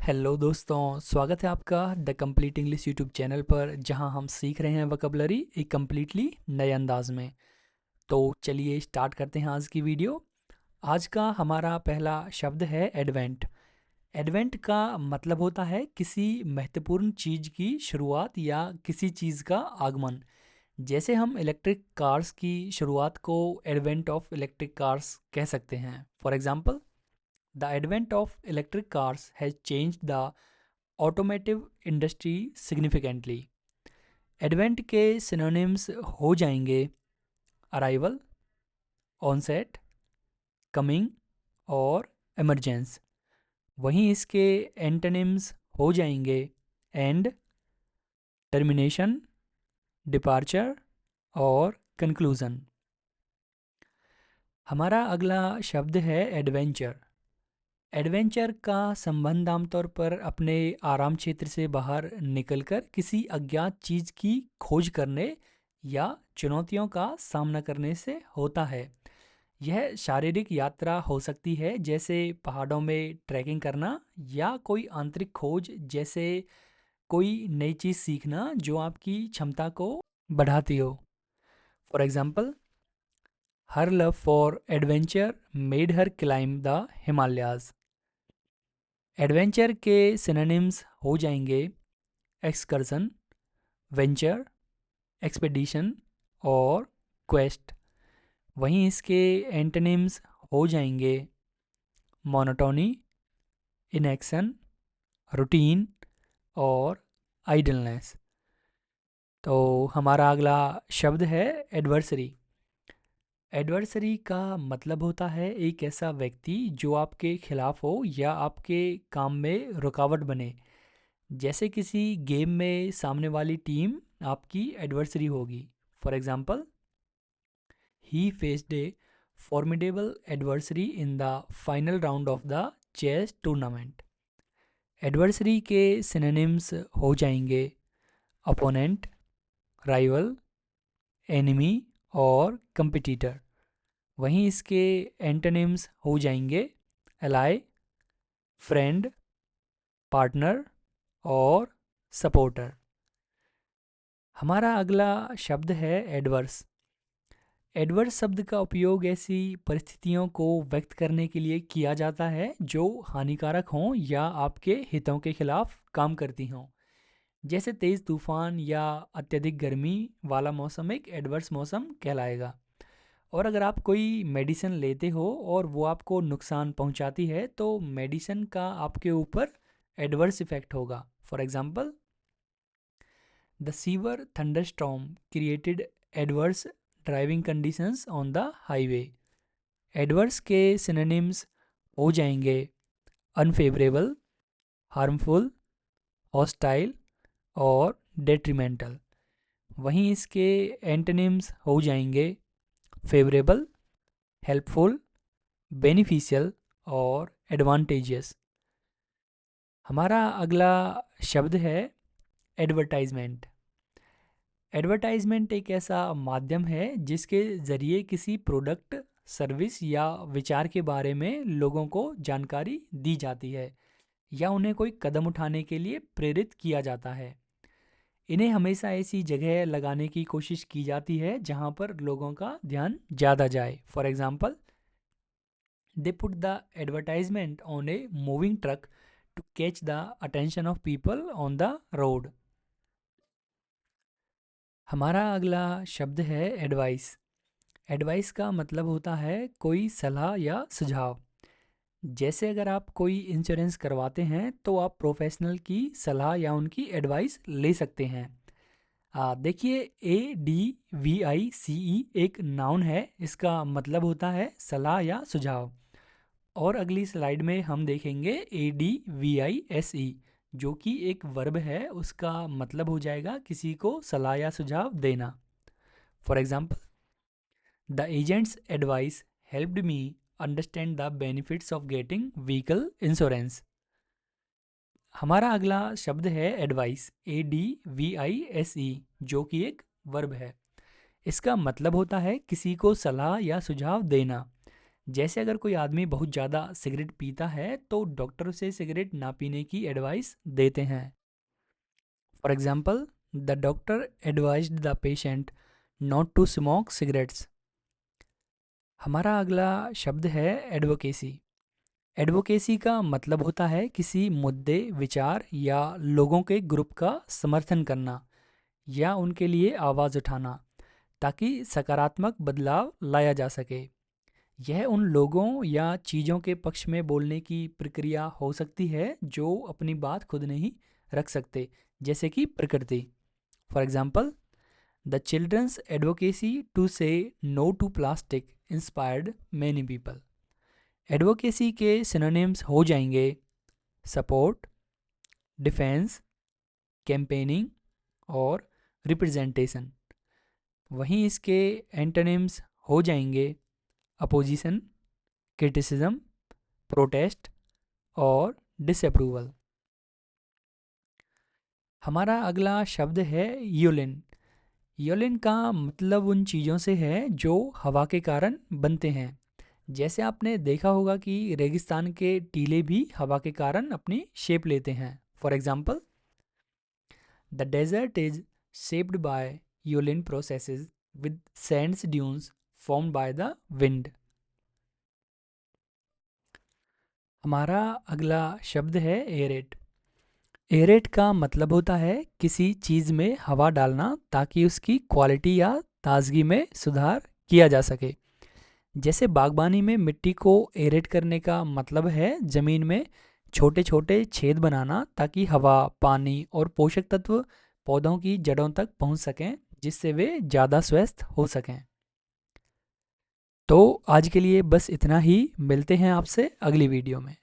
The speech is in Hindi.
हेलो दोस्तों, स्वागत है आपका the complete English YouTube channel पर, जहां हम सीख रहे हैं वोकैबुलरी एक कम्प्लीटली नए अंदाज में। तो चलिए स्टार्ट करते हैं आज की वीडियो। आज का हमारा पहला शब्द है एडवेंट। एडवेंट का मतलब होता है किसी महत्वपूर्ण चीज़ की शुरुआत या किसी चीज़ का आगमन। जैसे हम इलेक्ट्रिक कार्स की शुरुआत को एडवेंट ऑफ इलेक्ट्रिक कार्स कह सकते हैं। For example, the advent of electric cars has change the automotive industry significantly. Advent के सिनोनिम्स हो जाएंगे अराइवल, ऑनसेट, कमिंग और एमरजेंस। वहीं इसके एंटोनिम्स हो जाएंगे एंड, टर्मिनेशन, डिपार्चर और कंक्लूजन। हमारा अगला शब्द है एडवेंचर। एडवेंचर का संबंध आमतौर पर अपने आराम क्षेत्र से बाहर निकलकर किसी अज्ञात चीज़ की खोज करने या चुनौतियों का सामना करने से होता है। यह शारीरिक यात्रा हो सकती है, जैसे पहाड़ों में ट्रैकिंग करना, या कोई आंतरिक खोज जैसे कोई नई चीज़ सीखना जो आपकी क्षमता को बढ़ाती हो। For example, her love for adventure made her climb the Himalayas. Adventure के सिनोनिम्स हो जाएंगे एक्सकर्सन, वेंचर, एक्सपेडिशन और क्वेस्ट। वहीं इसके एंटोनिम्स हो जाएंगे मोनोटोनी, इनएक्शन, रूटीन और आइडलनेस। तो हमारा अगला शब्द है एडवर्सरी। एडवर्सरी का मतलब होता है एक ऐसा व्यक्ति जो आपके खिलाफ हो या आपके काम में रुकावट बने। जैसे किसी गेम में सामने वाली टीम आपकी एडवर्सरी होगी। For example, he faced a formidable adversary in the final round of the chess tournament. Adversary के सिनोनिम्स हो जाएंगे अपोनेंट, राइवल, एनिमी और कंपिटिटर। वहीं इसके एंटोनिम्स हो जाएंगे एलाई, फ्रेंड, पार्टनर और सपोर्टर। हमारा अगला शब्द है एडवर्स। एडवर्स शब्द का उपयोग ऐसी परिस्थितियों को व्यक्त करने के लिए किया जाता है जो हानिकारक हों या आपके हितों के खिलाफ काम करती हों। जैसे तेज़ तूफान या अत्यधिक गर्मी वाला मौसम एक एडवर्स मौसम कहलाएगा। और अगर आप कोई मेडिसिन लेते हो और वो आपको नुकसान पहुंचाती है, तो मेडिसिन का आपके ऊपर एडवर्स इफेक्ट होगा। For example, the sewer thunderstorm created adverse driving conditions on the highway. Adverse के सिनोनिम्स हो जाएंगे अनफेवरेबल, हार्मफुल, हॉस्टाइल और डेट्रीमेंटल। वहीं इसके एंटोनिम्स हो जाएंगे फेवरेबल, हेल्पफुल, बेनिफिशियल और एडवांटेजियस। हमारा अगला शब्द है एडवर्टाइजमेंट। एडवर्टाइजमेंट एक ऐसा माध्यम है जिसके ज़रिए किसी प्रोडक्ट, सर्विस या विचार के बारे में लोगों को जानकारी दी जाती है या उन्हें कोई कदम उठाने के लिए प्रेरित किया जाता है। इन्हें हमेशा ऐसी जगह लगाने की कोशिश की जाती है जहां पर लोगों का ध्यान ज़्यादा जाए। For example, they put the advertisement on a moving truck to catch the attention of people on the road. हमारा अगला शब्द है एडवाइस। एडवाइस का मतलब होता है कोई सलाह या सुझाव। जैसे अगर आप कोई इंश्योरेंस करवाते हैं तो आप प्रोफेशनल की सलाह या उनकी एडवाइस ले सकते हैं। देखिए, ADVICE एक नाउन है। इसका मतलब होता है सलाह या सुझाव। और अगली स्लाइड में हम देखेंगे ADVISE, जो कि एक वर्ब है। उसका मतलब हो जाएगा किसी को सलाह या सुझाव देना। For example, the agents advice helped me understand the benefits of getting vehicle insurance. हमारा अगला शब्द है एडवाइस, ADVISE, जो कि एक वर्ब है। इसका मतलब होता है किसी को सलाह या सुझाव देना। जैसे अगर कोई आदमी बहुत ज़्यादा सिगरेट पीता है तो डॉक्टर उसे सिगरेट ना पीने की एडवाइस देते हैं। For example, the doctor advised the patient not to smoke cigarettes. हमारा अगला शब्द है एडवोकेसी। एडवोकेसी का मतलब होता है किसी मुद्दे, विचार या लोगों के ग्रुप का समर्थन करना या उनके लिए आवाज़ उठाना ताकि सकारात्मक बदलाव लाया जा सके। यह उन लोगों या चीज़ों के पक्ष में बोलने की प्रक्रिया हो सकती है जो अपनी बात खुद नहीं रख सकते, जैसे कि प्रकृति। For example, the children's advocacy to say no to plastic inspired many people. Advocacy के सिनोनिम्स हो जाएंगे सपोर्ट, डिफेंस, कैंपेनिंग और रिप्रेजेंटेशन। वहीं इसके एंटोनिम्स हो जाएंगे अपोजिशन, क्रिटिसिज्म, प्रोटेस्ट और डिसअप्रूवल। हमारा अगला शब्द है यूलिन। यूलिन का मतलब उन चीज़ों से है जो हवा के कारण बनते हैं। जैसे आपने देखा होगा कि रेगिस्तान के टीले भी हवा के कारण अपनी शेप लेते हैं। For example, the desert is shaped by aeolian processes with sands dunes formed by the wind. हमारा अगला शब्द है एरेट। एरेट का मतलब होता है किसी चीज़ में हवा डालना ताकि उसकी क्वालिटी या ताजगी में सुधार किया जा सके। जैसे बागबानी में मिट्टी को एरेट करने का मतलब है ज़मीन में छोटे छोटे छेद बनाना ताकि हवा, पानी और पोषक तत्व पौधों की जड़ों तक पहुंच सकें, जिससे वे ज़्यादा स्वस्थ हो सकें। तो आज के लिए बस इतना ही। मिलते हैं आपसे अगली वीडियो में।